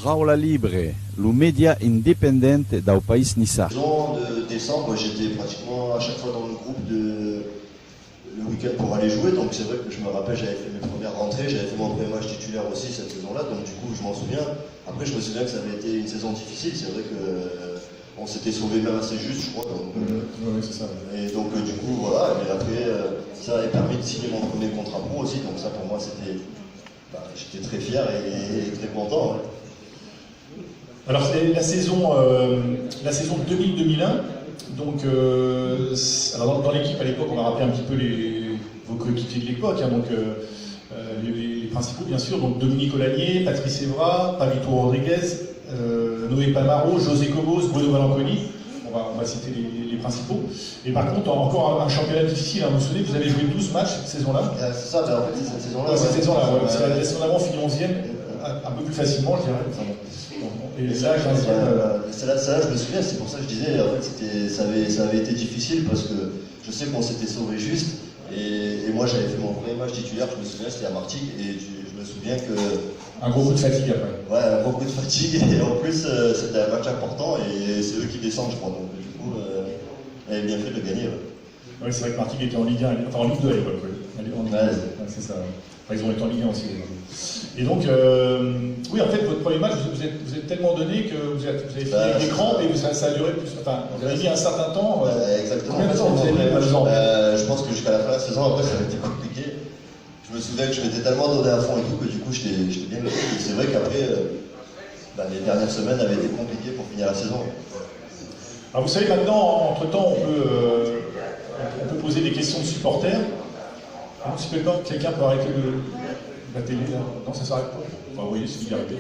Jaula Libre, le média indépendant du pays nissa. De décembre, j'étais pratiquement à chaque fois dans le groupe le week-end pour aller jouer, donc c'est vrai que je me rappelle, j'avais fait mes premières rentrées, j'avais fait mon premier match titulaire aussi cette saison-là, donc du coup je m'en souviens. Après je me souviens que ça avait été une saison difficile, c'est vrai que on s'était sauvé même assez juste, je crois. Donc, oui, c'est ça. Et donc du coup voilà, et après ça avait permis de signer mon premier contrat pro aussi, donc ça pour moi c'était, j'étais très fier et très content. Ouais. Alors la saison 2000-2001. Donc, alors dans l'équipe à l'époque, on va rappeler un petit peu vos coéquipiers de l'époque, hein, donc les principaux bien sûr, donc Dominique Olagnier, Patrice Evra, Pavito Rodriguez, Noé Palmaro, José Cobos, Bruno Valanconi. On va citer les principaux. Et par contre, encore un championnat difficile, hein, vous vous souvenez, vous avez joué 12 matchs cette saison-là. C'est ça, en fait c'est cette saison-là. Ouais, cette saison-là, ouais, parce que la saison d'avant finit 11e, un peu plus facilement, je dirais. Et là, 15e. Celle-là, je me souviens, c'est pour ça que je disais, en fait, ça avait été difficile parce que je sais qu'on s'était sauvé juste. Et moi, j'avais fait mon premier match titulaire, je me souviens, c'était à Martigues, et je me souviens que. Un gros coup de fatigue après. Ouais, un gros coup de fatigue, et en plus, c'était un match important, et c'est eux qui descendent, je crois. Donc, du coup, elle avait bien fait de gagner. Ouais, c'est vrai que Martigues était en Ligue 1, enfin en Ligue 2 à l'époque. Ouais, c'est ça. Enfin, ils ont été en Ligue 1 aussi. Et donc, oui, en fait, votre premier match, vous êtes tellement donné que vous avez fini avec des crampes et ça a duré plus. Enfin, vous avez mis un certain temps. Exactement. Combien de temps vous avez mis je pense que jusqu'à la fin de la saison, après, ça a été compliqué. Je me souviens que je m'étais tellement donné à fond et tout que du coup, j'étais bien noté. Et c'est vrai qu'après, les dernières semaines avaient été compliquées pour finir la saison. Alors, vous savez, maintenant, entre-temps, on peut poser des questions de supporters. Donc, si quelqu'un peut arrêter la télé, là. Non, ça s'arrête pas. Enfin, oui, c'est bien arrêté.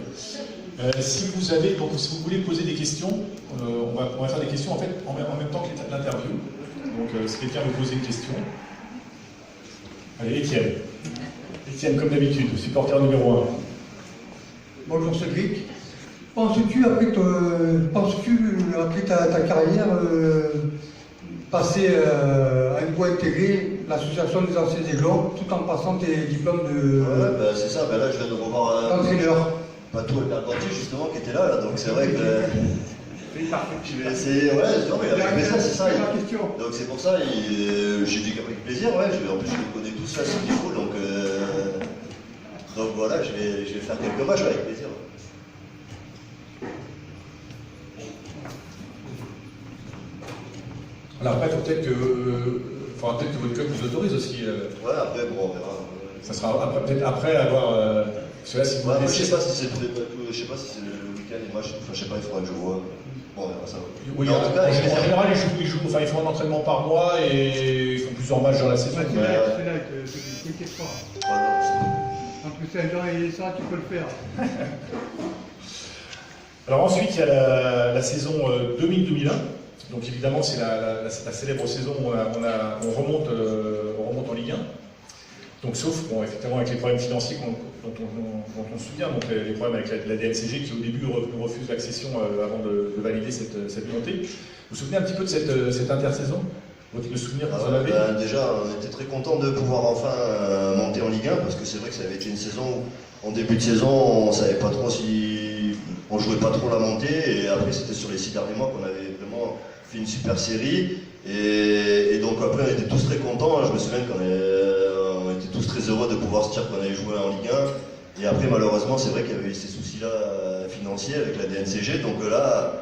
Si vous voulez poser des questions, on va faire des questions en fait en même temps que l'interview. Donc, si quelqu'un veut poser une question. Allez, Étienne. Étienne, comme d'habitude, supporter numéro 1. Bonjour Cédric. Penses-tu, après ta carrière, passer à un point intégré l'association des anciens aiglons tout en passant tes diplômes de. Ouais, c'est ça, là je viens de revoir d'entraîneur. Patou Alberganti justement qui était là, donc c'est vrai que. Je vais essayer, non mais avec plaisir, c'est ça. Donc c'est pour ça, j'ai dit qu'avec plaisir, en plus je les connais tous là sur le niveau, donc voilà, je vais faire quelques matchs avec plaisir. Alors après, il faudra peut-être que votre club vous autorise aussi. Ouais, après, bon, on verra. Ça sera peut-être après avoir. Parce que là, si vous je sais pas si c'est le week-end et match, je sais pas, il faudra que je vois. Bon, on verra ça. Oui, en général, ils font un entraînement par mois et ils font plusieurs matchs dans la saison. C'est là que tu t'inquiètes pas. En plus, c'est un genre et ça, tu peux le faire. Alors ensuite, il y a la saison 2000-2001. Donc évidemment, c'est la célèbre saison où on remonte en Ligue 1. Donc sauf, effectivement, avec les problèmes financiers dont on se souvient, donc les problèmes avec la DNCG qui au début nous refuse l'accession avant de valider cette montée. Vous vous souvenez un petit peu de cette intersaison? Votre souvenir que vous en avez? Déjà, on était très content de pouvoir enfin monter en Ligue 1 parce que c'est vrai que ça avait été une saison où, en début de saison, on savait pas trop si on jouait pas trop la montée et après c'était sur les 6 derniers mois qu'on avait vraiment fait une super série et donc après on était tous très contents. Je me souviens qu'on était tous très heureux de pouvoir se dire qu'on allait jouer en Ligue 1 et après malheureusement c'est vrai qu'il y avait eu ces soucis-là financiers avec la DNCG donc là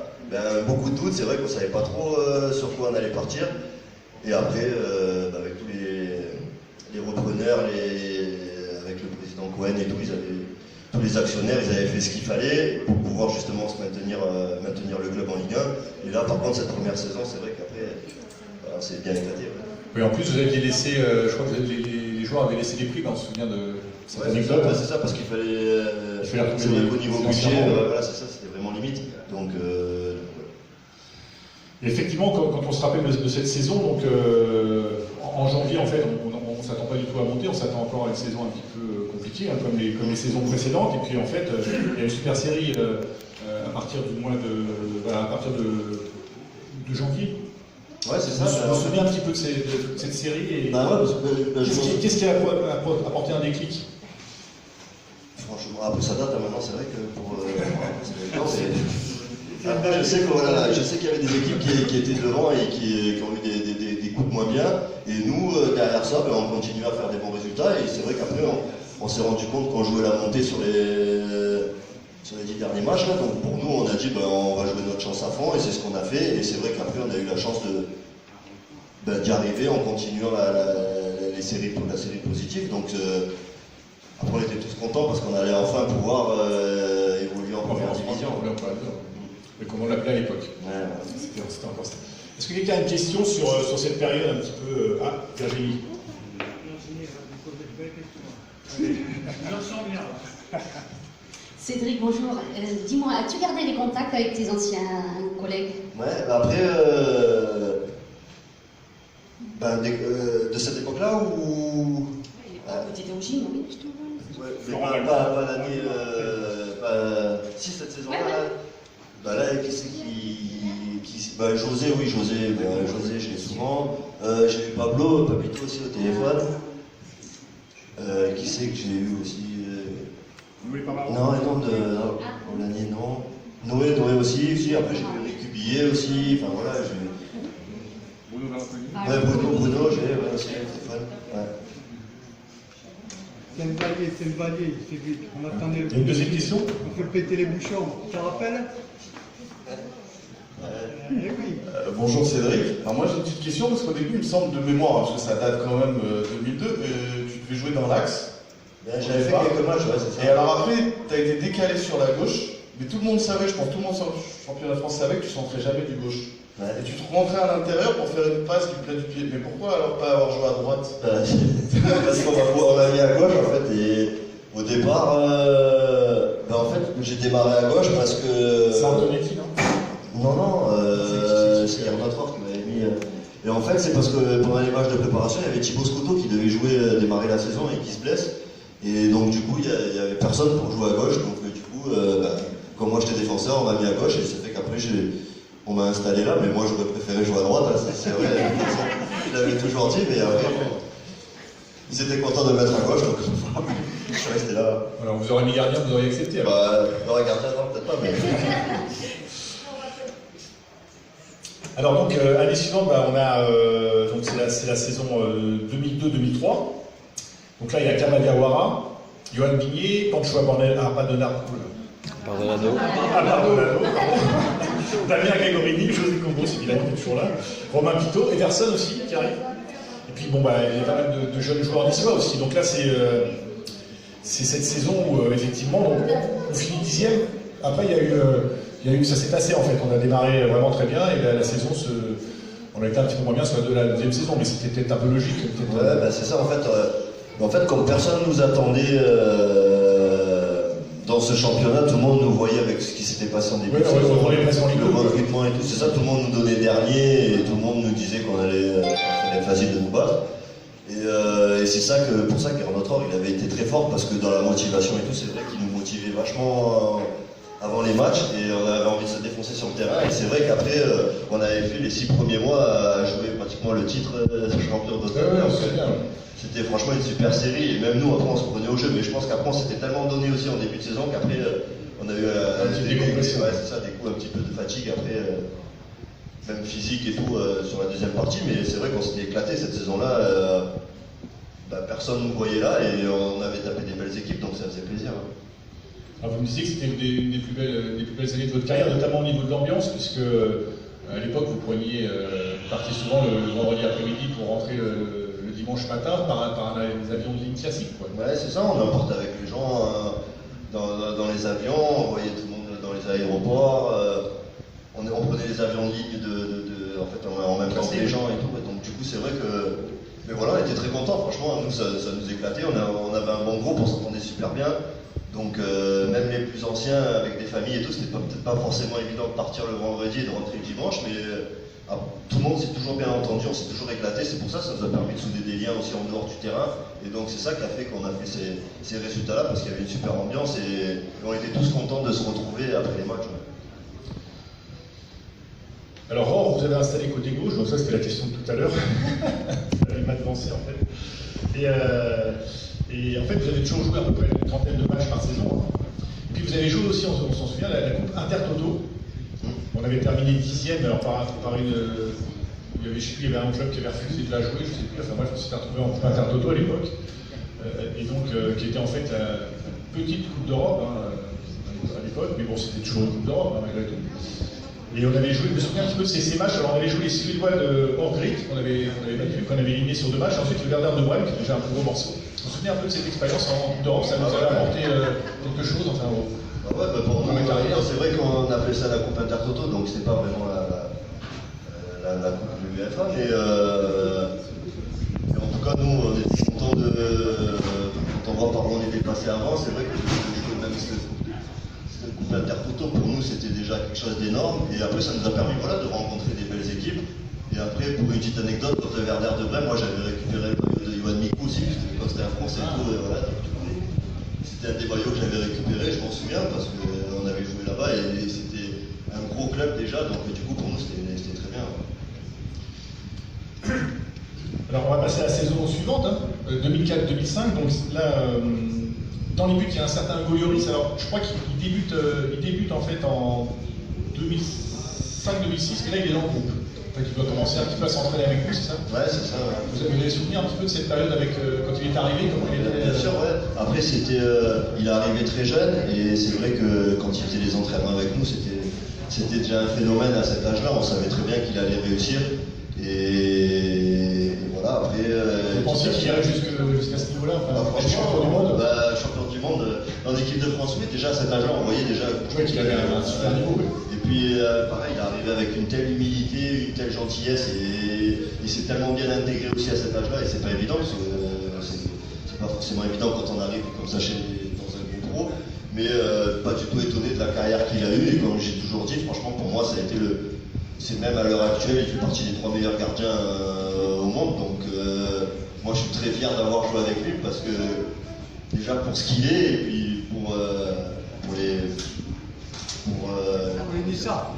beaucoup de doutes, c'est vrai qu'on savait pas trop sur quoi on allait partir et après avec tous les repreneurs, avec le président Cohen et tout, tous les actionnaires, ils avaient fait ce qu'il fallait pour pouvoir justement se maintenir le club en Ligue 1. Et là, par contre, cette première saison, c'est vrai qu'après, c'est bien éclaté. Ouais. Oui, en plus, vous aviez laissé, je crois que les joueurs avaient laissé des prix, on se souvient de cette anecdote. C'est ça, parce qu'il fallait c'est vrai qu'au niveau budget, c'est ça, c'était vraiment limite. Donc, Et effectivement, quand on se rappelle de cette saison, donc en janvier, en fait, on ne s'attend pas du tout à monter, on s'attend encore à une saison un petit peu compliquée, comme les saisons précédentes. Et puis en fait, il y a une super série à partir de janvier. Ouais, c'est ça. Je me souviens un petit peu de cette série. Et qu'est-ce qui a apporté un déclic? franchement, après ça date, maintenant c'est vrai que pour... Après, je sais qu'il y avait des équipes qui étaient devant et qui ont eu des coups de moins bien. Et nous, derrière ça, ben, on continue à faire des bons résultats. Et c'est vrai qu'après, on s'est rendu compte qu'on jouait la montée sur les 10 derniers matchs. Là. Donc pour nous, on a dit ben, on va jouer notre chance à fond. Et c'est ce qu'on a fait. Et c'est vrai qu'après, on a eu la chance d'y arriver en continuant la série positive. Donc après, on était tous contents parce qu'on allait enfin pouvoir évoluer en première division. Mais comme on l'appelait à l'époque. Ouais. C'était encore ça. Est-ce que quelqu'un a une question sur cette période un petit peu... Ah, Virginie. Cédric, bonjour. Dis-moi, as-tu gardé les contacts avec tes anciens collègues? Ouais, après, de cette époque-là ou... Tu étais au gym, oui. Ouais, mais pas l'année... si, cette saison-là... Ouais. Bah là, qui c'est José, oui, José, je l'ai souvent. J'ai eu Papito aussi au téléphone. Qui c'est que j'ai eu aussi Non, l'année, non. Noé aussi, après j'ai eu Rick Cubillet aussi, enfin voilà, Bruno Valentini. Bruno, j'ai aussi au téléphone. Ouais. C'est le valier, c'est vite. On attendait le Il y a une deuxième question? On fait péter les bouchons. Tu te rappelles? Oui. Bonjour Cédric. Alors moi j'ai une petite question parce qu'au début il me semble de mémoire, parce que ça date quand même 2002, tu devais jouer dans l'axe. J'avais fait quelques matchs, ouais, c'est ça. Et alors après, tu as été décalé sur la gauche, mais tout le monde savait, je pense, tout le monde sur le championnat de France savait que tu centrais jamais du gauche. Ouais. Et tu te rentrais à l'intérieur pour faire une passe du plat du pied. Mais pourquoi alors pas avoir joué à droite? Parce qu'on m'a mis à gauche en fait, et au départ, en fait, j'ai démarré à gauche parce que... C'est Antonetti, non? Non, c'est Hernator qui m'avait mis... Et en fait, c'est parce que pendant les matchs de préparation, il y avait Thibaut Scotto qui devait jouer, démarrer la saison et qui se blesse. Et donc du coup, il n'y avait personne pour jouer à gauche. Donc du coup, comme moi j'étais défenseur, on m'a mis à gauche et ça fait qu'après on m'a installé là. Mais moi j'aurais préféré jouer à droite, hein, c'est vrai. Il avait toujours dit, mais après, ils étaient contents de me mettre à gauche. Donc je suis resté là. Voilà, on vous aurait mis gardien, vous auriez accepté. Alors. Non, gardien, non, peut-être pas, mais... Alors donc, année suivante, on a, donc c'est la saison 2002-2003. Donc là, il y a Kamal Diawara, Johan Bigné, Pancho Pardonado, Damien Gregorini, José Cobos, évidemment, qui est toujours là, Romain Pito, Everson aussi, qui arrive. Et puis bon, il y a pas mal de jeunes joueurs niçois aussi. Donc là, c'est cette saison où, effectivement, donc, on finit 10e. Après, il y a eu, ça s'est passé en fait. On a démarré vraiment très bien et la saison on a été un petit peu moins bien sur la deuxième saison, mais c'était peut-être un peu logique. Ouais, c'est ça en fait. En fait, comme personne nous attendait dans ce championnat, tout le monde nous voyait avec ce qui s'était passé en début de saison, le recrutement et tout. C'est ça, tout le monde nous donnait dernier et tout le monde nous disait qu'on allait être facile de nous battre. Et c'est ça pour ça qu'Hernator il avait été très fort parce que dans la motivation et tout, c'est vrai qu'il nous motivait vachement avant les matchs et on avait envie de se défoncer sur le terrain. Et c'est vrai qu'après, on avait fait les 6 premiers mois à jouer pratiquement le titre de champion d'Automne. C'était franchement une super série et même nous après on se prenait au jeu, mais je pense qu'après on s'était tellement donné aussi en début de saison qu'après on a eu des coups un petit peu de fatigue après, même physique et tout sur la deuxième partie, mais c'est vrai qu'on s'était éclaté cette saison-là, personne ne nous voyait là et on avait tapé des belles équipes donc ça faisait plaisir. Alors vous me disiez que c'était une des plus belles années de votre carrière, notamment au niveau de l'ambiance, puisque à l'époque vous partiez souvent le vendredi après-midi pour rentrer le dimanche matin par des avions de ligne classique. Ouais, c'est ça, on emporte avec les gens dans les avions, on voyait tout le monde dans les aéroports, on prenait les avions de ligne en fait en même temps que les gens et tout, et donc du coup c'est vrai que... Mais voilà, on était très contents, franchement, nous ça nous éclatait, on avait un bon groupe, on s'entendait super bien. Donc même les plus anciens avec des familles et tout, c'était peut-être pas forcément évident de partir le vendredi et de rentrer le dimanche, mais tout le monde s'est toujours bien entendu, on s'est toujours éclaté, c'est pour ça que ça nous a permis de souder des liens aussi en dehors du terrain, et donc c'est ça qui a fait qu'on a fait ces résultats-là, parce qu'il y avait une super ambiance et on était tous contents de se retrouver après les matchs. Ouais. Alors Rore, vous avez installé côté gauche, donc ça c'était la question de tout à l'heure, il m'a devancé en fait. Et Et en fait, vous avez toujours joué à peu près une trentaine de matchs par saison. Hein. Et puis vous avez joué aussi, on s'en souvient, la Coupe Intertoto. On avait terminé 10e, alors par une. Je sais plus, il y avait un club qui avait refusé de la jouer, je ne sais plus. Enfin, moi, je me suis retrouvé en Coupe Intertoto à l'époque. Et donc, qui était en fait la petite Coupe d'Europe hein, à l'époque. Mais bon, c'était toujours une Coupe d'Europe, hein, malgré tout. Et on avait joué, je me souviens un petit peu de ces matchs. Alors, on avait joué les Suédois de Orgrit, qu'on avait éliminé sur 2 matchs. Ensuite, le Werder de Brême, qui était déjà un plus gros morceau. Vous vous souvenez un peu de cette expérience en Coupe d'Europe, ça nous avait apporté quelque chose, enfin, pour nous, c'est vrai qu'on appelait ça la Coupe Intertoto, donc c'est pas vraiment la Coupe de l'UEFA, mais en tout cas, nous, on était contents quand on voit par où on était passé avant, c'est vrai que même cette Coupe Intertoto, pour nous, c'était déjà quelque chose d'énorme, et après, ça nous a permis de rencontrer des belles équipes. Et après, pour une petite anecdote, contre le Werder de Brême, moi j'avais récupéré le maillot de Yohan Mikou aussi, quand c'était un Français et tout, et voilà. C'était un des maillots que j'avais récupéré, je m'en souviens, parce qu'on avait joué là-bas et c'était un gros club déjà, donc du coup pour nous c'était très bien. Alors on va passer à la saison suivante, hein, 2004-2005, donc là, dans les buts, il y a un certain Golioris, alors je crois qu'il débute en fait en 2005-2006, et là il est dans le groupe. Il doit commencer un petit peu à s'entraîner avec nous, c'est ça? Ouais, c'est ça. Ouais. Vous avez des souvenirs un petit peu de cette période avec, quand il est arrivé, comment il était? Bien sûr, ouais. Après, il est arrivé très jeune, et c'est vrai que quand il faisait les entraînements avec nous, c'était déjà un phénomène à cet âge-là. On savait très bien qu'il allait réussir. Et voilà, après. Vous pensiez qu'il irait jusqu'à ce niveau-là, franchement, champion du monde? Champion du monde, en équipe de France, oui, déjà à cet âge-là, on voyait déjà qu'il avait un super niveau. Oui. Et puis, pareil, il est arrivé avec une telle humilité, une telle gentillesse, et il s'est tellement bien intégré aussi à cet âge-là, et c'est pas évident, parce que c'est pas forcément évident quand on arrive comme ça dans un groupe pro, mais pas du tout étonné de la carrière qu'il a eue, et comme j'ai toujours dit, franchement, pour moi, ça a été c'est même à l'heure actuelle, il fait partie des 3 meilleurs gardiens au monde, donc moi je suis très fier d'avoir joué avec lui, parce que déjà pour ce qu'il est, et puis pour les résultats.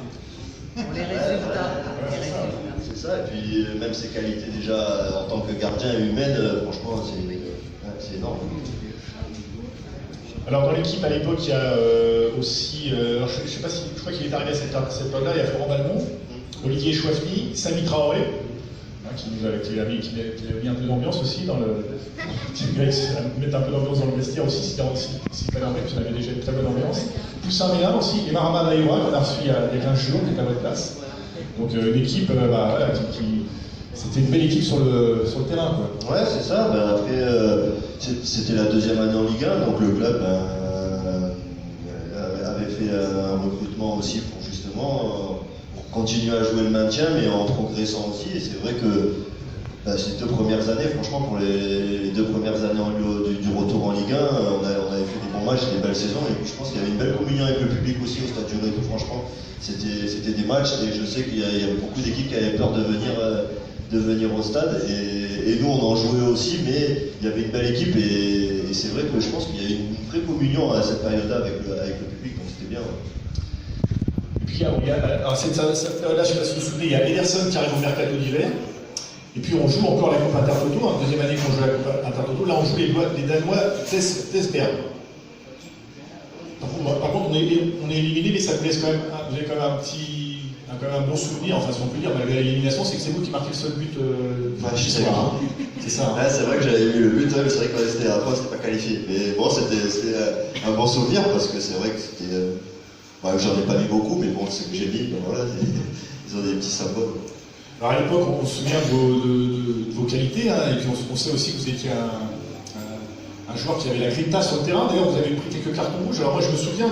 C'est ça, et puis même ses qualités déjà en tant que gardien humaine, franchement c'est énorme. Alors dans l'équipe à l'époque, il y a aussi, je sais pas si, je crois qu'il est arrivé à cette période-là, il y a Florent Balmont, Olivier Chouafny, Samy Traoré, hein, qui a mis un peu d'ambiance aussi dans le. Qui mettre un peu d'ambiance dans le vestiaire aussi, s'il fallait en mettre, puis on avait déjà une très bonne ambiance. Poussin Ménard aussi, et Marama Daïwa, qu'on a reçu il y a 15 jours, qui est à votre place. Donc une équipe, voilà, c'était une belle équipe sur le terrain, quoi. Ouais, c'est ça. Après, c'était la 2e année en Ligue 1, donc le club avait fait un recrutement aussi pour justement continuer à jouer le maintien, mais en progressant aussi. Et c'est vrai que ces 2 premières années, franchement, pour les 2 premières années du retour en Ligue 1, on avait fait des bons matchs, des belles saisons, et puis je pense qu'il y avait une belle communion avec le public aussi au Stade du Retour. Franchement, c'était des matchs, et je sais qu'il y avait beaucoup d'équipes qui avaient peur de venir au stade, et nous on en jouait aussi, mais il y avait une belle équipe, et c'est vrai que je pense qu'il y a une vraie communion à cette période-là avec le public, donc c'était bien. Ouais. Et puis là, je ne sais pas si vous vous souvenez, il y a Ederson qui arrive au mercato d'hiver, et puis on joue encore la Coupe Intertoto, hein, 2e année qu'on joue la Coupe Intertoto, là on joue les Danois Tesberg. Par contre on est éliminé, mais ça vous laisse quand même, vous avez quand même un bon souvenir, enfin si on peut dire, malgré l'élimination, c'est que c'est vous qui marquez le seul but du soir. C'est ça. Ouais, c'est vrai que j'avais vu le but, mais c'est vrai qu'on était à la fin, c'était pas qualifié. Mais bon, c'était un bon souvenir, parce que c'est vrai que c'était. J'en ai pas mis beaucoup, mais bon, c'est que j'ai mis, voilà, ils ont des petits symboles. Alors à l'époque, on se souvient de vos qualités, hein, et puis on sait aussi que vous étiez un joueur qui avait la grinta sur le terrain. D'ailleurs, vous avez pris quelques cartons rouges. Alors moi, je me souviens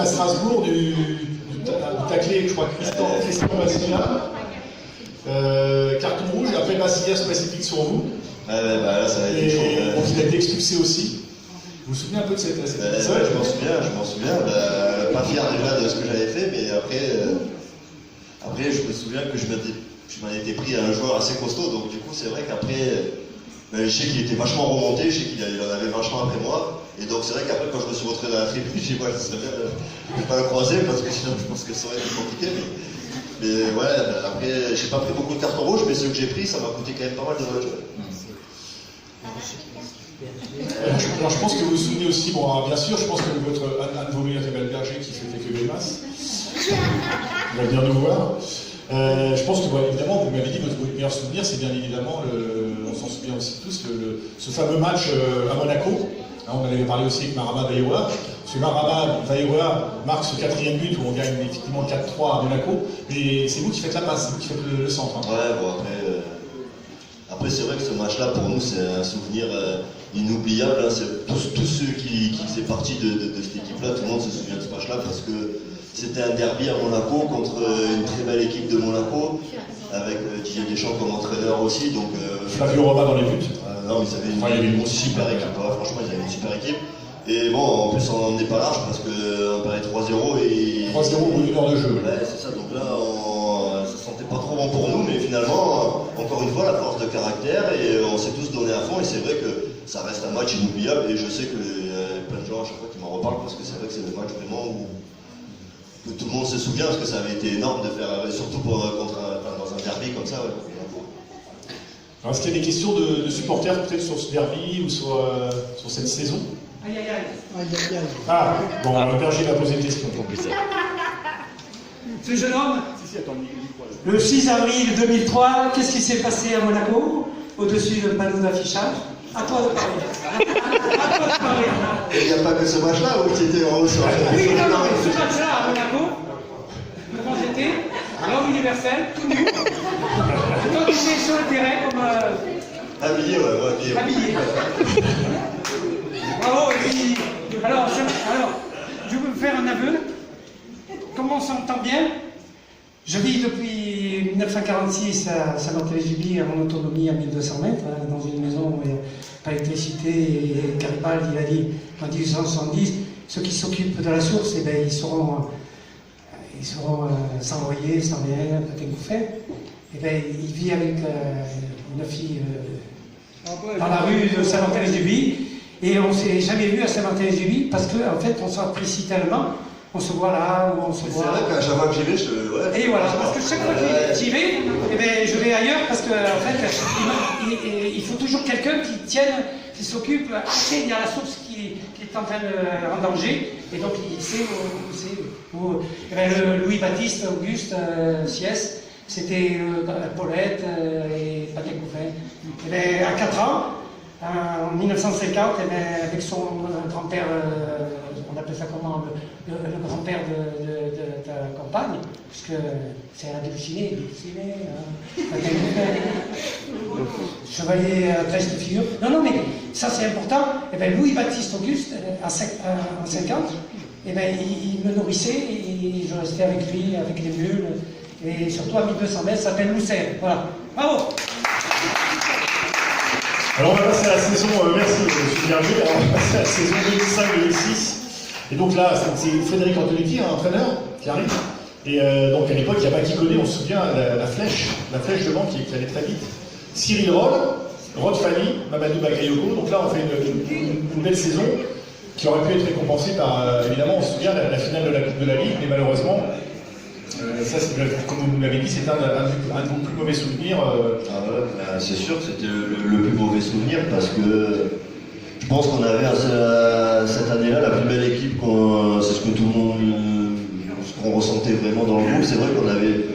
à Strasbourg du taclé, je crois, Christian Bassiglia. Carton rouge, après Bassiglia se précipite sur vous. Là, ça a été chaud. Donc il a été expulsé aussi. Vous vous souvenez un peu de cette je m'en souviens. Pas fier déjà de ce que j'avais fait, mais après je me souviens que je m'en étais pris à un joueur assez costaud, donc du coup c'est vrai qu'après, je sais qu'il était vachement remonté, je sais qu'il en avait vachement après moi, et donc c'est vrai qu'après quand je me suis retrouvé dans la tribune, j'ai dit je serais bien de ne pas le croiser, parce que sinon je pense que ça aurait été compliqué, mais ouais, après j'ai pas pris beaucoup de cartons rouges, mais ceux que j'ai pris, ça m'a coûté quand même pas mal de matchs. Alors, je pense que vous vous souvenez aussi, bon, bien sûr, je pense que un de vos meilleurs Berger qui fait quelques belles masses. Il va venir nous voir. Je pense que, évidemment, vous m'avez dit que votre meilleur souvenir, c'est bien évidemment, on s'en souvient aussi tous, ce fameux match à Monaco. Hein, on en avait parlé aussi avec Marama Vailleroy. Parce que Marama Vailleroy marque ce 4e but où on gagne effectivement 4-3 à Monaco. Mais c'est vous qui faites la passe, c'est vous qui faites le centre. Hein. Ouais, bon, après c'est vrai que ce match-là, pour nous, c'est un souvenir inoubliable. Hein. Tous ceux qui faisaient partie de cette équipe-là, tout le monde se souvient de ce match-là parce que c'était un derby à Monaco contre une très belle équipe de Monaco, avec Didier Deschamps comme entraîneur aussi. Donc, Flavio Roma dans les buts. Non, mais ils avaient une super équipe. Ouais, franchement, ils avaient une super équipe. Et bon, en plus, on n'en est pas large parce qu'on perdait 3-0 et. 3-0 au bout d'une heure de jeu. Ouais, c'est ça. Donc là, ça sentait pas trop bon pour nous, mais finalement, encore une fois, la force de caractère et on s'est tous donné à fond. Et c'est vrai que ça reste un match inoubliable. Et je sais que plein de gens à chaque fois qui m'en reparlent parce que c'est vrai que c'est le match vraiment où que tout le monde se souvient parce que ça avait été énorme de faire, surtout dans un derby comme ça. Ouais. Alors, est-ce qu'il y a des questions de supporters peut-être sur ce derby ou sur cette saison? Aïe aïe aïe. Ah, bon, le Berger va poser une question. Ce jeune homme, le 6 avril 2003, qu'est-ce qui s'est passé à Monaco, au-dessus d'un panneau d'affichage? À toi de parler. À toi de parler. Il n'y a pas que ce match-là où tu étais en haut sur la Oui, non, mais ce match-là à Monaco, comment j'étais, l'homme universel, tout nu. Toi, tu étais sur le terrain comme. Habillé, ouais, habillé. Bravo, et puis. Alors, je veux me faire un aveu. Comme on s'entend bien, je vis depuis 1946 à Saint-Barthélemy en autonomie à 1200 mètres, hein, dans une maison où il n'y a pas d'électricité. Et Garibaldi, il a dit en 1870, ceux qui s'occupent de la source, eh ben, ils seront sans loyer, sans rien, pas découvert. Eh ben, il vit avec une fille dans la rue de Saint-Barthélemy. Et on ne s'est jamais vu à Saint-Barthélemy parce qu'en fait, on s'apprécie tellement. On se voit là, ou on se voit. C'est vrai qu'à chaque fois que j'y vais, ouais. Et voilà, parce que chaque fois que j'y vais, eh ben, je vais ailleurs parce que en fait, il faut toujours quelqu'un qui tienne, qui s'occupe. Après, il y a la source qui est en train en danger, et donc il sait où c'est. Eh ben, le Louis-Baptiste Auguste Siès, c'était Paulette et Patrick Couffin. Eh ben, à 4 ans, en 1950, eh ben, avec son grand-père, on appelle ça comment, le grand-père de la campagne, puisque c'est un halluciné, chevalier à Brest de figure. Non, mais ça c'est important. Eh ben, Louis-Baptiste Auguste, en 50, eh ben, il me nourrissait et je restais avec lui, avec les mules, et surtout à 1200 mètres, ça s'appelle Lucerne. Voilà. Bravo! Alors on va passer à la saison, merci M. Berger, on va passer à la saison 2005-2006. Et donc là, c'est Frédéric Antonetti, un entraîneur, qui arrive. Et donc à l'époque, il n'y a pas qui connaît, on se souvient, la flèche de banc qui allait très vite. Cyril Roll, Rod Fanny, Mamadou Bagayoko. Donc là, on fait une belle saison qui aurait pu être récompensée par, évidemment, on se souvient, la finale de la Coupe de la Ligue, mais malheureusement, ça, comme vous l'avez dit, c'est un de vos plus mauvais souvenirs. C'est sûr que c'était le plus mauvais souvenir parce que je pense qu'on avait cette année-là la plus belle équipe, c'est ce que tout le monde, ce qu'on ressentait vraiment dans le groupe. C'est vrai qu'on avait,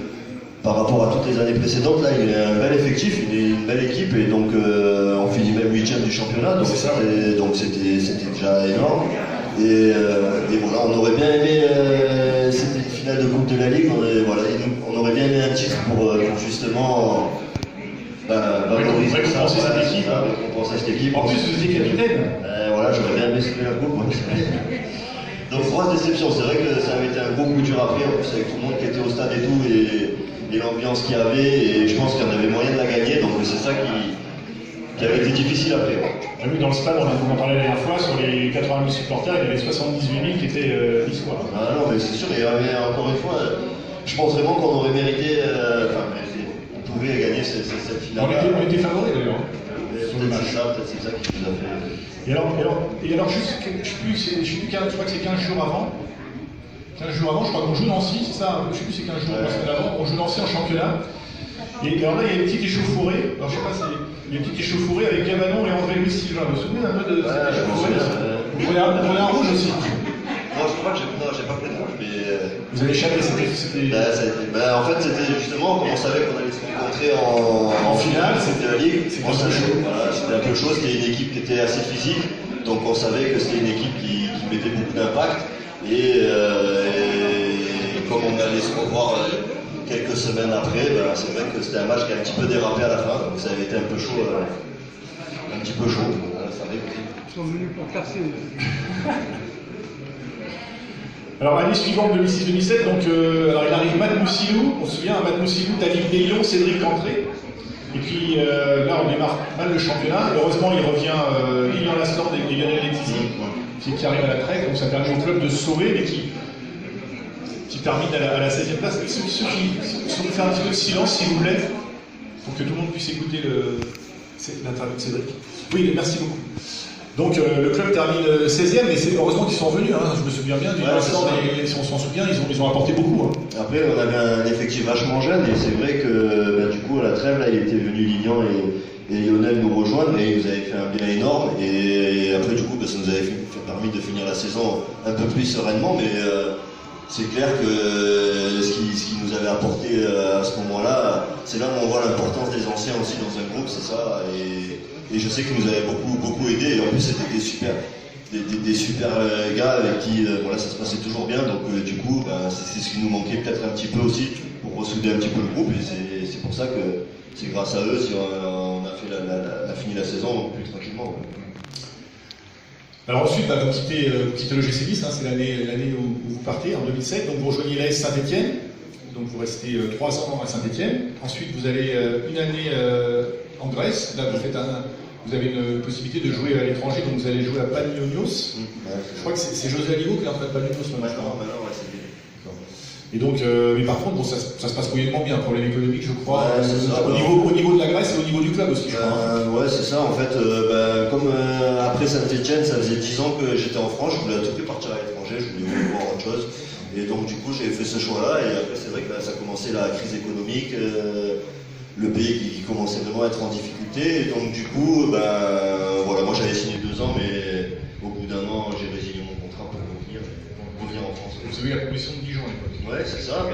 par rapport à toutes les années précédentes, là il y a un bel effectif, une belle équipe et donc on finit même 8e du championnat, donc c'était déjà énorme. Et voilà, on aurait bien aimé, c'était une finale de Coupe de la Ligue, on aurait bien aimé un titre pour justement récompenser cette équipe. En plus, vous étiez capitaine. Voilà, j'aurais bien aimé soulever la coupe. Donc grosse déception, c'est vrai que ça avait été un gros coup dur après, en plus avec tout le monde qui était au stade et tout, et l'ambiance qu'il y avait, et je pense qu'il y en avait moyen de la gagner, donc c'est ça qui avait été difficile après. Oui, dans le stade, on en parlait la dernière fois, sur les 80 000 supporters, il y avait 78 000 qui étaient niçois. Ah non, mais c'est sûr, il y avait encore une fois, je pense vraiment qu'on aurait mérité, on pouvait gagner cette finale. On était favoris d'ailleurs. Peut-être c'est ça qui nous a fait. Et alors juste, je crois que c'est 15 jours avant. 15 jours avant, je crois qu'on joue Nancy, c'est ça, je sais plus c'est 15 jours, 3 semaines avant, on joue Nancy en championnat. Et alors là, il y a une petite échauffourée. Alors je sais pas si. Il y a une petite échauffourée avec Gamanon et André-Louis Sylvain. Vous vous souvenez un peu de cette échauffourée? Vous prenez un rouge aussi. Non, je crois que j'ai pas pris de rouge, mais. Vous avez échappé, c'était. En fait, c'était justement, comme on savait qu'on allait se rencontrer en finale, c'était la Ligue. C'était un peu chaud. Voilà, c'était un peu chaud, c'était une équipe qui était assez physique, donc on savait que c'était une équipe qui mettait beaucoup d'impact. Et comme on allait se revoir quelques semaines après, c'est vrai que c'était un match qui a un petit peu dérapé à la fin, donc ça avait été un peu chaud. Un petit peu chaud, ça arrive aussi. Ils sont venus pour casser. Alors, année suivante, 2006-2007, donc alors il arrive Matt Moussilou, on se souvient, Matt Moussilou, David Deillon, Cédric Cantré. Et puis là, on démarre mal le championnat. Heureusement, il revient Lilian Lasland et Lionel Letizy, qui arrive à la traite, donc ça permet au club de se sauver, mais qui termine à la 16e place. Ceux qui sont faire un petit peu de silence, s'il vous plaît, pour que tout le monde puisse écouter l'interview de Cédric. Oui, merci beaucoup. Donc le club termine 16e, mais c'est heureusement qu'ils sont revenus. Hein. Je me souviens bien du Lasland, et si on s'en souvient, ils ont apporté beaucoup. Hein. Après, on avait un effectif vachement jeune, et c'est vrai que du coup, à la trêve, là, il était venu Lilian et Lionel nous rejoindre, et ils avaient fait un bien énorme. Et après, du coup, ça nous avait permis de finir la saison un peu plus sereinement, mais c'est clair que ce qui nous avait apporté à ce moment-là, c'est là où on voit l'importance des anciens aussi dans un groupe, c'est ça. Et je sais qu'ils nous avaient beaucoup aidé, et en plus c'était des super gars avec qui voilà, ça se passait toujours bien, donc du coup c'est ce qui nous manquait peut-être un petit peu aussi pour ressouder un petit peu le groupe, et c'est pour ça que c'est grâce à eux si on a fini la saison plus tranquillement. Ouais. Alors ensuite, vous quittez le GC Nice, hein, c'est l'année où vous partez, en 2007, donc vous rejoignez l'AS Saint-Etienne, donc vous restez 3 ans à Saint-Etienne, ensuite vous allez une année en Grèce, là vous avez une possibilité de jouer à l'étranger, donc vous allez jouer à Panionios. Je crois que c'est José Aligo qui est en train de Panionios maintenant. Et donc, mais par contre, ça se passe moyennement bien, problème économique, je crois, au niveau de la Grèce et au niveau du club aussi, je crois. Ouais, c'est ça, en fait, comme après Saint-Etienne, ça faisait 10 ans que j'étais en France, je voulais à tout prix partir à l'étranger, je voulais voir autre chose. Et donc, du coup, j'ai fait ce choix-là, et après, c'est vrai que là, ça a commencé la crise économique. Le pays qui commençait vraiment à être en difficulté, et donc du coup, voilà, moi j'avais signé 2 ans, mais au bout d'1 an, j'ai résilié mon contrat pour revenir en France. Vous avez eu la proposition de Dijon à l'époque. Ouais, c'est ça.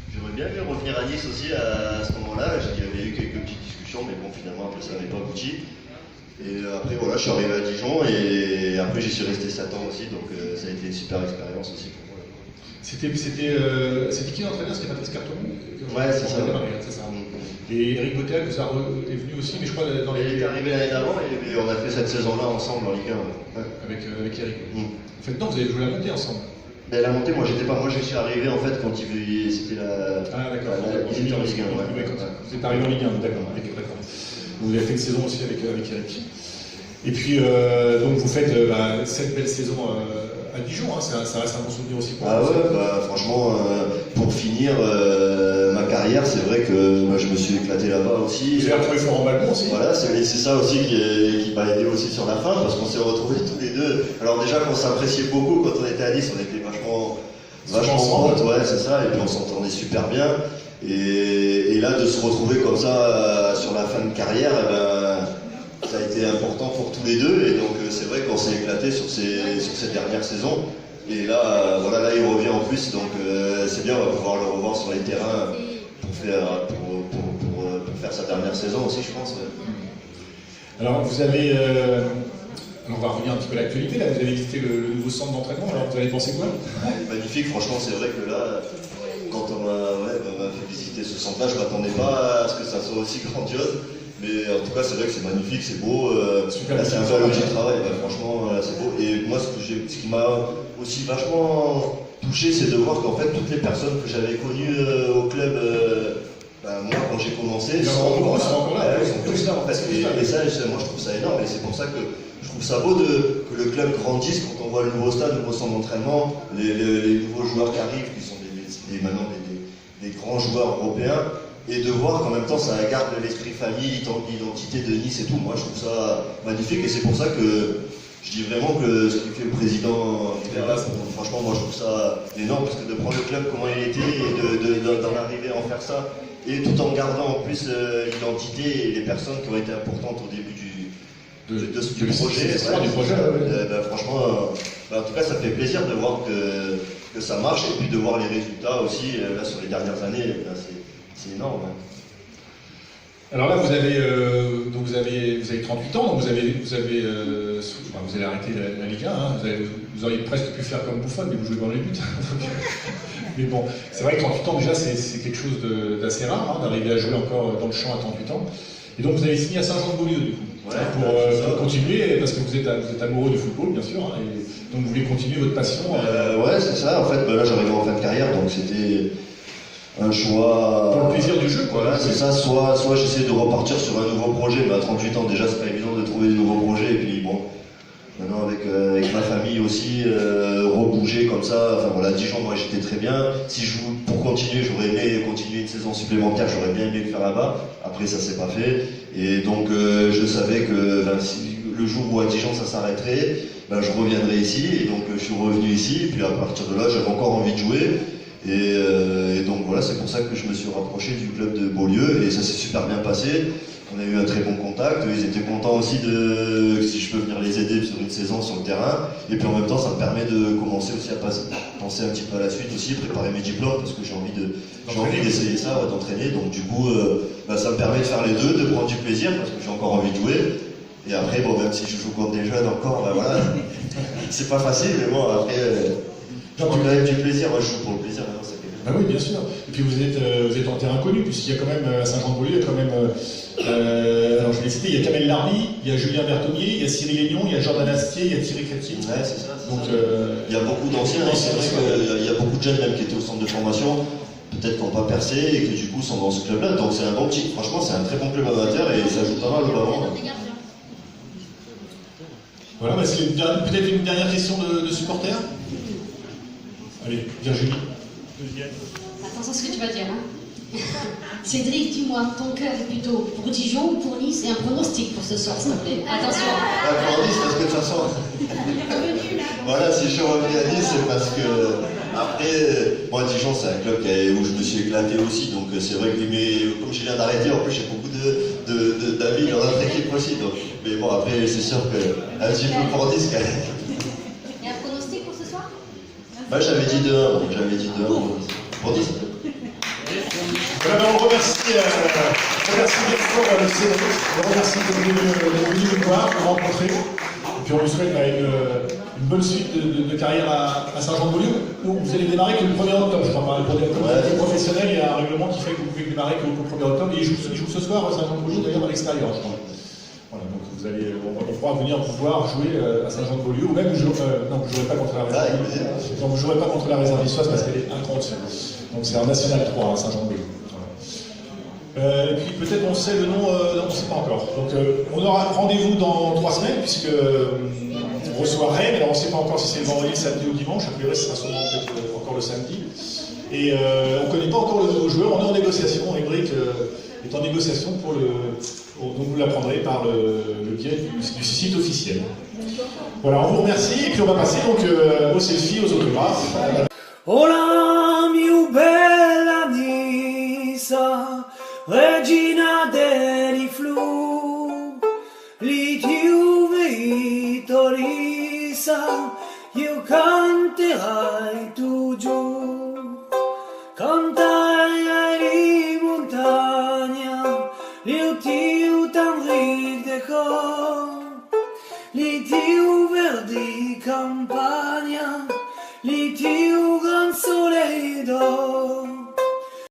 J'aurais bien aimé revenir à Nice aussi à ce moment-là. Il y avait eu quelques petites discussions, mais bon, finalement, après, ça n'avait pas abouti. Et après, voilà, je suis arrivé à Dijon, et après, j'y suis resté 7 ans aussi, donc ça a été une super expérience aussi pour moi. C'était qui l'entraîneur? C'était Patrice Carton? Ouais, c'est ça. Et Eric Botel est venu aussi, mais je crois dans les. Il est arrivé l'année d'avant, et on a fait cette saison-là ensemble en Ligue 1. Ouais. Avec Eric. En fait, non, vous avez joué la montée ensemble. Mais la montée, moi j'étais pas. Moi je suis arrivé en fait quand c'était la. Ah d'accord. Ils étaient en Ligue 1. Vous êtes arrivé en Ligue 1, d'accord. Vous avez fait une saison aussi avec Eric. Et puis, donc vous faites cette belle saison à Dijon, hein, ça reste un bon souvenir aussi pour vous. Ah ouais, franchement, pour finir ma carrière, c'est vrai que moi, je me suis éclaté là-bas aussi. Vous avez retrouvé Florent Balbon aussi. Voilà, c'est ça aussi qui m'a aidé aussi sur la fin, parce qu'on s'est retrouvés tous les deux. Alors déjà qu'on s'appréciait beaucoup quand on était à Nice, on était vachement potes, ouais, c'est ça, et puis on s'entendait super bien. Et là, de se retrouver comme ça sur la fin de carrière, ça a été important pour tous les deux, et donc c'est vrai qu'on s'est éclaté sur ces dernières saisons. Et là, voilà, là il revient en plus, donc c'est bien, on va pouvoir le revoir sur les terrains pour faire sa dernière saison aussi, je pense. Ouais. Alors vous avez, on va revenir un petit peu à l'actualité, là vous avez visité le nouveau centre d'entraînement, alors vous avez pensé quoi? Il est magnifique, franchement, c'est vrai que là, quand on m'a fait visiter ce centre-là, je ne m'attendais pas à ce que ça soit aussi grandiose. Mais en tout cas, c'est vrai que c'est magnifique, c'est beau. Là, c'est un vrai outil de travail. Franchement, c'est beau. Et moi, ce qui m'a aussi vachement touché, c'est de voir qu'en fait, toutes les personnes que j'avais connues au club, moi, quand j'ai commencé, sont encore là. Ils sont tous là, en fait. Et ça, moi, je trouve ça énorme. Et c'est pour ça que je trouve ça beau que le club grandisse quand on voit le nouveau stade, le nouveau centre d'entraînement, les nouveaux joueurs qui arrivent, qui sont maintenant des grands joueurs européens. Et de voir qu'en même temps ça garde l'esprit famille, l'identité de Nice et tout. Moi je trouve ça magnifique, et c'est pour ça que je dis vraiment que ce que fait le président Perlas, franchement, moi je trouve ça énorme, parce que de prendre le club comment il était et d'en arriver à en faire ça, et tout en gardant en plus l'identité et les personnes qui ont été importantes au début du projet. Franchement, en tout cas, ça fait plaisir de voir que ça marche et puis de voir les résultats aussi là sur les dernières années. C'est énorme. Hein. Alors là, vous avez 38 ans, donc vous allez arrêter la Ligue 1. Hein. Vous auriez presque pu faire comme Buffon, mais vous jouez dans les buts. Mais bon, c'est vrai que 38 ans déjà, c'est quelque chose d'assez rare, hein, d'arriver à jouer encore dans le champ à 38 ans. Et donc vous avez signé à Saint-Jean-de-Beaulieu, du coup, pour continuer, parce que vous êtes amoureux du football, bien sûr, hein, et donc vous voulez continuer votre passion. Ouais, c'est ça. En fait, là, j'arrivais en fin de carrière, donc c'était un choix. Pour le plaisir du jeu, quoi. Voilà, c'est ça. Soit j'essaie de repartir sur un nouveau projet, mais à 38 ans, déjà, c'est pas évident de trouver de nouveaux projets, et puis bon. Maintenant, avec ma famille aussi, rebouger comme ça. Enfin voilà, Dijon, moi j'étais très bien. Si je joue pour continuer, j'aurais aimé continuer une saison supplémentaire, j'aurais bien aimé le faire là-bas. Après, ça s'est pas fait. Et donc, je savais que si le jour où à Dijon ça s'arrêterait, je reviendrais ici. Et donc, je suis revenu ici. Et puis à partir de là, j'avais encore envie de jouer. Et donc voilà, c'est pour ça que je me suis rapproché du club de Beaulieu. Et ça s'est super bien passé. On a eu un très bon contact, ils étaient contents aussi si je peux venir les aider sur une saison sur le terrain. Et puis en même temps, ça me permet de commencer aussi à penser un petit peu à la suite aussi, préparer mes diplômes, parce que j'ai envie d'essayer ça, d'entraîner. Donc du coup, ça me permet de faire les deux, de prendre du plaisir, parce que j'ai encore envie de jouer. Et après, bon, même si je joue contre des jeunes encore, voilà, c'est pas facile, mais bon, après, j'ai quand même du plaisir. Moi, je joue pour le plaisir, maintenant, ça fait. Ah oui, bien sûr. Et puis vous êtes en terrain connu, puisqu'il y a quand même, à Saint-Jean-de-Beaulieu, il y a quand même, alors je vais les citer, il y a Kamel Larbi, il y a Julien Berthommier, il y a Cyril Aignon, il y a Jordan Astier, il y a Thierry Chrétien. Ouais, c'est ça. Donc, il y a beaucoup d'anciens, et c'est vrai qu'il y a beaucoup de jeunes même qui étaient au centre de formation, peut-être qui n'ont pas percé et qui du coup sont dans ce club-là. Donc c'est un bon petit, franchement, c'est un très bon club amateur et ça joue pas mal vraiment. Voilà, c'est peut-être une dernière question de supporters. Allez, Virginie. Attention à ce que tu vas dire. Hein. Cédric, dis-moi, ton cœur est plutôt pour Dijon ou pour Nice et un pronostic pour ce soir, s'il te plaît. Attention. Pour Nice, parce que de toute façon. Voilà, si je suis revenu à Nice, c'est parce que. Après, moi, Dijon, c'est un club où je me suis éclaté aussi. Donc, c'est vrai que comme je viens d'arrêter, en plus, j'ai beaucoup d'amis dans notre équipe aussi. Donc, mais bon, après, c'est sûr qu'un petit peu pour Nice, quand même. Et un pronostic pour ce soir? J'avais dit 2-1. J'avais dit 2-1 pour Nice. Voilà, on remercie Victor, on remercie de venir nous voir, de nous rencontrer. Et puis on lui souhaite une bonne suite de carrière à Saint-Jean-de-Beaulieu, où vous allez démarrer que le 1er octobre, je crois. Pour des professionnels, il y a un règlement qui fait que vous pouvez démarrer qu'au 1er octobre. Et il joue ce soir à Saint-Jean-de-Beaulieu, d'ailleurs à l'extérieur, je crois. Voilà, donc on pourra venir pouvoir jouer à Saint-Jean-de-Beaulieu, ou même non, vous ne jouerez pas contre la réserve. Non, vous ne jouerez pas contre la réserve niçoise parce qu'elle est inconditionelle. Donc c'est en National 3 à Saint-Jean-de-Beaulieu. Et puis peut-être on sait le nom, on ne sait pas encore. Donc on aura rendez-vous dans 3 semaines, puisque on reçoit Rennes. Alors on ne sait pas encore si c'est le vendredi, le samedi ou le dimanche. A priori, ce sera sûrement peut-être encore le samedi. Et on ne connaît pas encore le nouveau joueur. On est en négociation. Émeric est en négociation donc vous l'apprendrez par le biais du site officiel. Voilà, on vous remercie. Et puis on va passer donc aux selfies, aux autographes. Hola, mia bella Nisa, regina dei flu, li tiu Torisa, io canterai tu giù, canterai di montagna, io tiu tan ridecò, li tiu verdi campagna, li tiu gran soleil d'or.